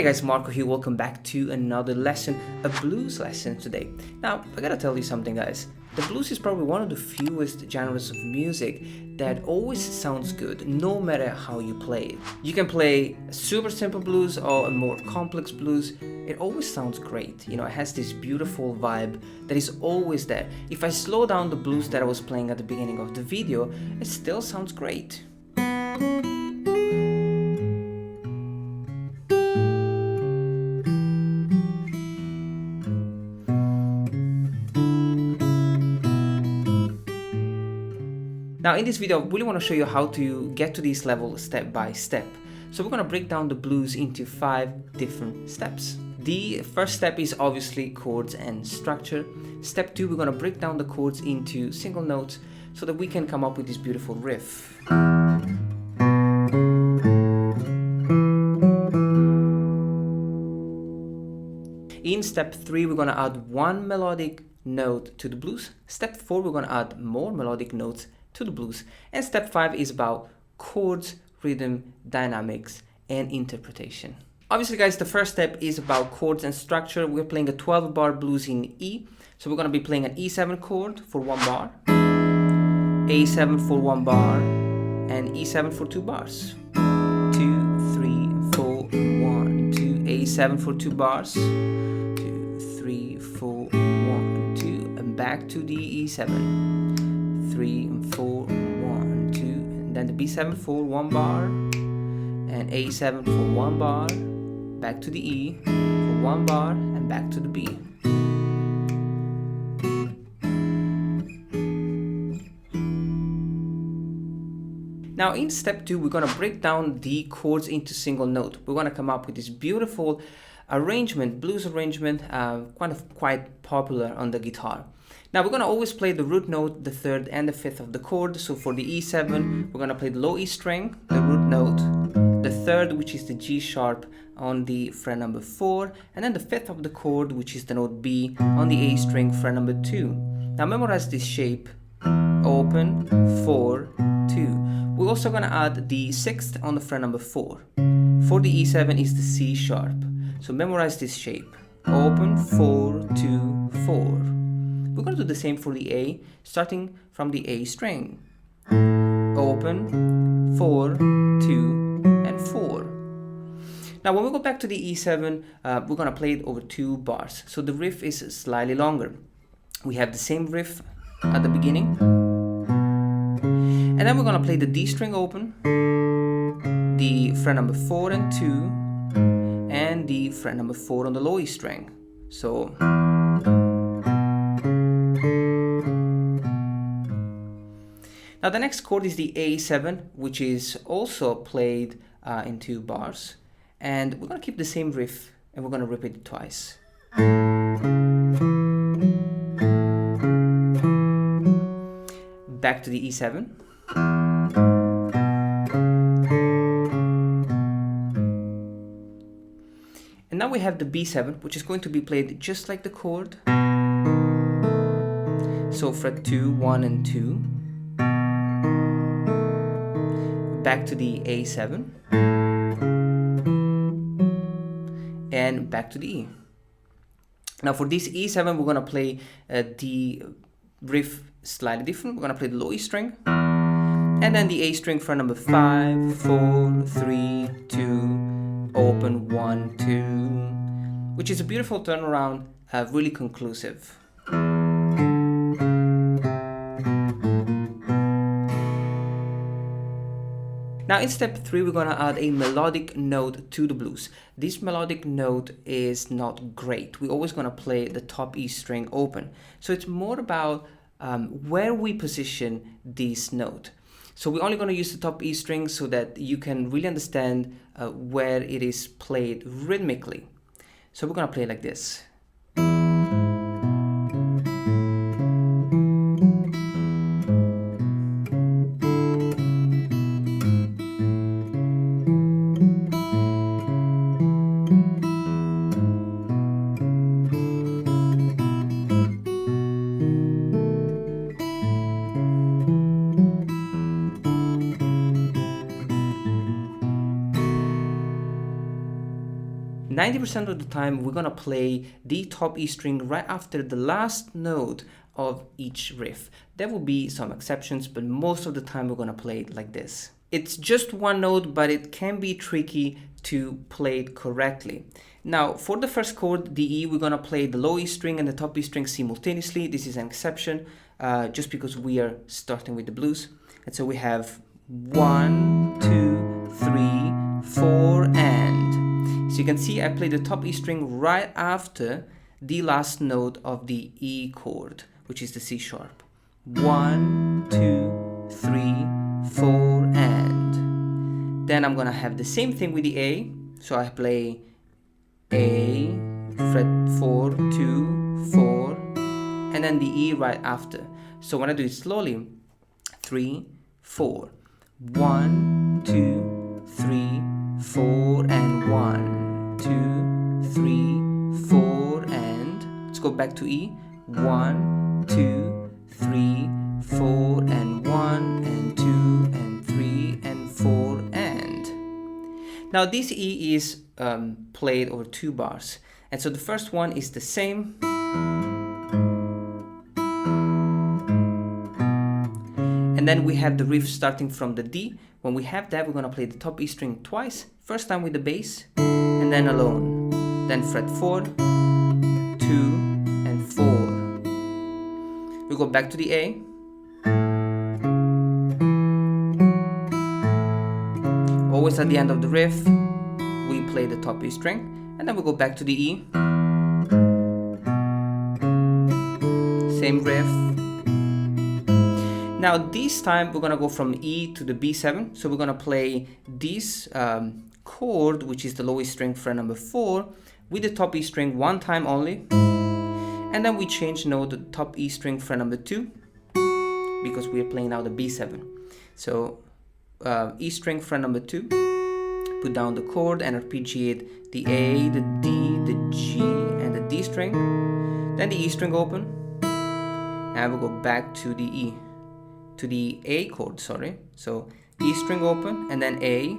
guys, Marco here, welcome back to another lesson, a blues lesson today. Now, I gotta tell you something guys, the blues is probably one of the fewest genres of music that always sounds good, no matter how you play it. You can play a super simple blues or a more complex blues, it always sounds great. You know, it has this beautiful vibe that is always there. If I slow down the blues that I was playing at the beginning of the video, it still sounds great. Now in this video, I really want to show you how to get to this level step by step. So we're going to break down the blues into 5 different steps. The first step is obviously chords and structure. Step 2, we're going to break down the chords into single notes so that we can come up with this beautiful riff. In step 3, we're going to add one melodic note to the blues. Step 4, we're going to add more melodic notes to the blues. And step 5 is about chords, rhythm, dynamics, and interpretation. Obviously guys, the first step is about chords and structure. We're playing a 12-bar blues in E. So we're going to be playing an E7 chord for 1 bar, A7 for 1 bar, and E7 for 2 bars. 2, 3, 4, 1, 2, A7 for 2 bars, 2, 3, 4, 1, 2, and back to the E7. 3 and 4, 1, 2, and then the B7 for 1 bar, and A7 for 1 bar, back to the E for 1 bar, and back to the B. Now in step 2, we're going to break down the chords into single note. We're going to come up with this beautiful arrangement, blues arrangement, quite popular on the guitar. Now we're going to always play the root note, the 3rd and the 5th of the chord. So for the E7, we're going to play the low E string, the root note, the 3rd, which is the G sharp on the fret number 4, and then the 5th of the chord, which is the note B on the A string, fret number 2. Now memorize this shape, open, 4, 2. We're also going to add the 6th on the fret number 4. For the E7 is the C sharp. So memorize this shape, open, 4, 2, 4. We're going to do the same for the A, starting from the A string. Open, 4, 2, and 4. Now when we go back to the E7, we're going to play it over 2 bars. So the riff is slightly longer. We have the same riff at the beginning. And then we're going to play the D string open, the fret number 4 and 2, and the fret number 4 on the low E string. So now the next chord is the A7, which is also played in 2 bars. And we're going to keep the same riff and we're going to repeat it twice. Back to the E7. And now we have the B7, which is going to be played just like the chord. So fret 2, 1 and 2. Back to the A7, and back to the E. Now for this E7, we're going to play the riff slightly different. We're going to play the low E string, and then the A string fret number 5, 4, 3, 2, open, 1, 2, which is a beautiful turnaround, really conclusive. Now in step 3, we're going to add a melodic note to the blues. This melodic note is not great. We're always going to play the top E string open. So it's more about where we position this note. So we're only going to use the top E string so that you can really understand where it is played rhythmically. So we're going to play like this. 90% of the time we're gonna play the top E string right after the last note of each riff. There will be some exceptions, but most of the time we're gonna play it like this. It's just one note, but it can be tricky to play it correctly. Now, for the first chord, the E, we're gonna play the low E string and the top E string simultaneously. This is an exception, just because we are starting with the blues. And so we have 1, 2, 3, 4, and. So you can see I play the top E string right after the last note of the E chord, which is the C sharp. 1, 2, 3, 4, and. Then I'm gonna have the same thing with the A. So I play A, fret 4, 2, 4, and then the E right after. So when I do it slowly, 3, 4, 1, 2, 3, 4, and 1, 2, 3, 4, and. Let's go back to E. 1, 2, 3, 4, and 1, and 2, and 3, and 4, and. Now this E is played over 2 bars. And so the first one is the same. And then we have the riff starting from the D. When we have that, we're gonna play the top E string twice. First time with the bass, and then alone. Then fret 4, 2, and 4. We go back to the A. Always at the end of the riff, we play the top E string, and then we go back to the E. Same riff. Now this time we're gonna go from E to the B7, so we're gonna play this chord, which is the low E string fret number 4, with the top E string one time only, and then we change note the top E string fret number 2, because we are playing now the B7. So E string fret number 2, put down the chord and arpeggiate the A, the D, the G, and the D string, then the E string open, and we'll go back to the E, to the A chord, sorry. So E string open, and then A,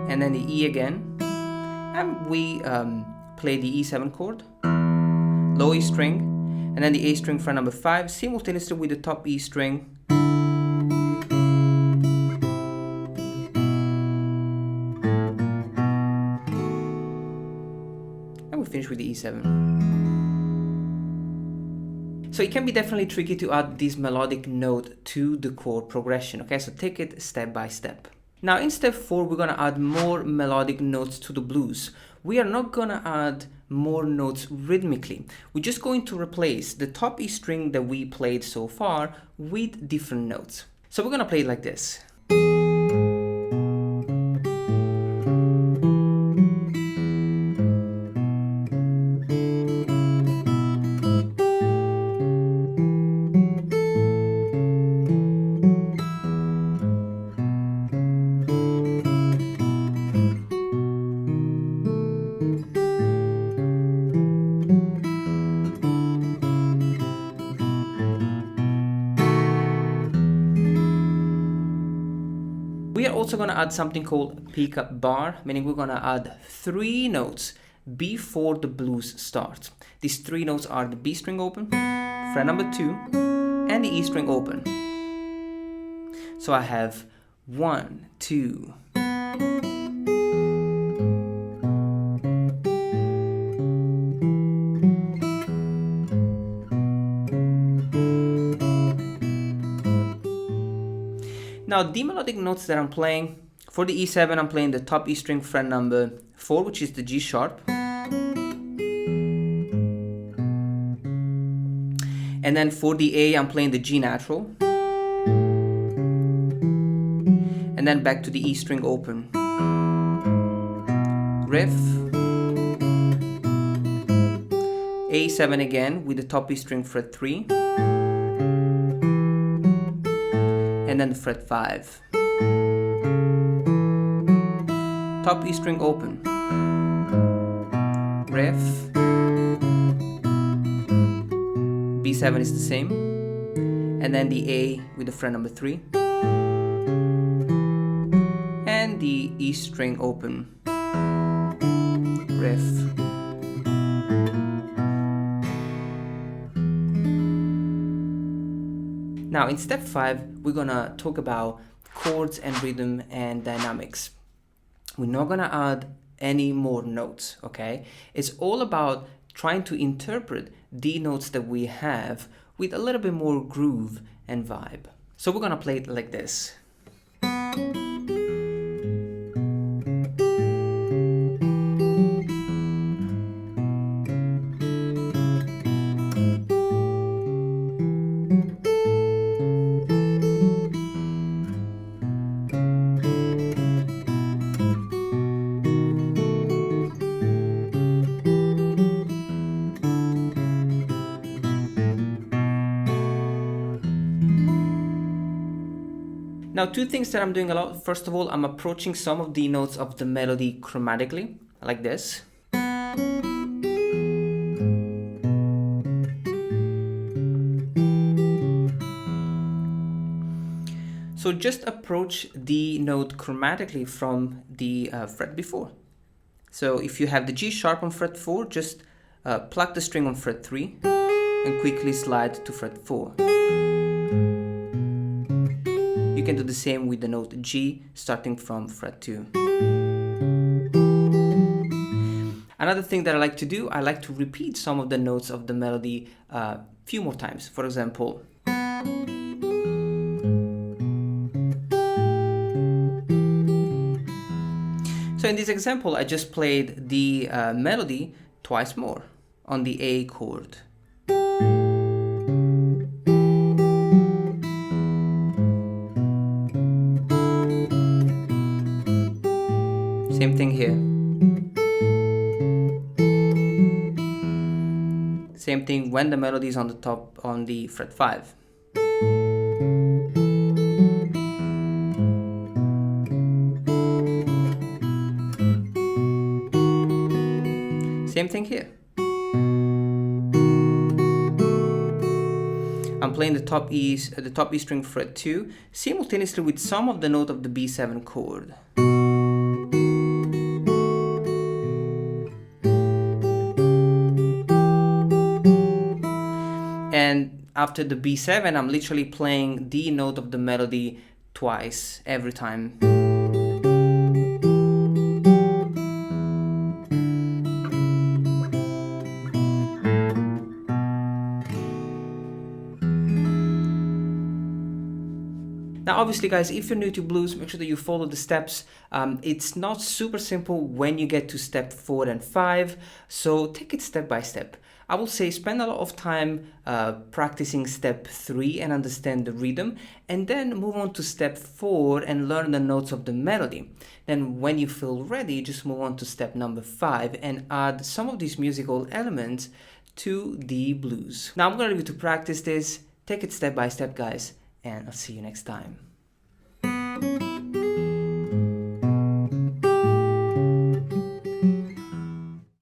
and then the E again, and we play the E7 chord, low E string, and then the A string fret number 5, simultaneously with the top E string, and we finish with the E7. So it can be definitely tricky to add this melodic note to the chord progression, okay? So take it step by step. Now in step 4, we're gonna add more melodic notes to the blues. We are not gonna add more notes rhythmically. We're just going to replace the top E string that we played so far with different notes. So we're gonna play it like this. We are also going to add something called pickup bar, meaning we're going to add 3 notes before the blues starts. These 3 notes are the B string open, fret number 2, and the E string open. So I have 1, 2. Now the melodic notes that I'm playing, for the E7 I'm playing the top E string fret number 4, which is the G sharp. And then for the A I'm playing the G natural. And then back to the E string open. Riff. A7 again with the top E string fret 3. And then the fret 5. Top E string open. Riff. B7 is the same. And then the A with the fret number 3. And the E string open, riff. Now in step 5, we're gonna talk about chords and rhythm and dynamics. We're not gonna add any more notes, okay? It's all about trying to interpret the notes that we have with a little bit more groove and vibe. So we're gonna play it like this. Now, two things that I'm doing a lot. First of all, I'm approaching some of the notes of the melody chromatically, like this. So just approach the note chromatically from the fret before. So if you have the G sharp on fret 4, just pluck the string on fret 3 and quickly slide to fret 4. You can do the same with the note G starting from fret 2. Another thing that I like to do, I like to repeat some of the notes of the melody a few more times. For example, so in this example, I just played the melody twice more on the A chord. Same thing here. Same thing when the melody is on the top on the fret 5. Same thing here. I'm playing the top E string fret 2 simultaneously with some of the note of the B7 chord. And after the B7, I'm literally playing the note of the melody twice every time. Now obviously guys, if you're new to blues, make sure that you follow the steps. It's not super simple when you get to step 4 and 5, so take it step by step. I will say spend a lot of time practicing step 3 and understand the rhythm, and then move on to step 4 and learn the notes of the melody. Then when you feel ready, just move on to step number 5 and add some of these musical elements to the blues. Now I'm going to leave you to practice this. Take it step by step guys, and I'll see you next time.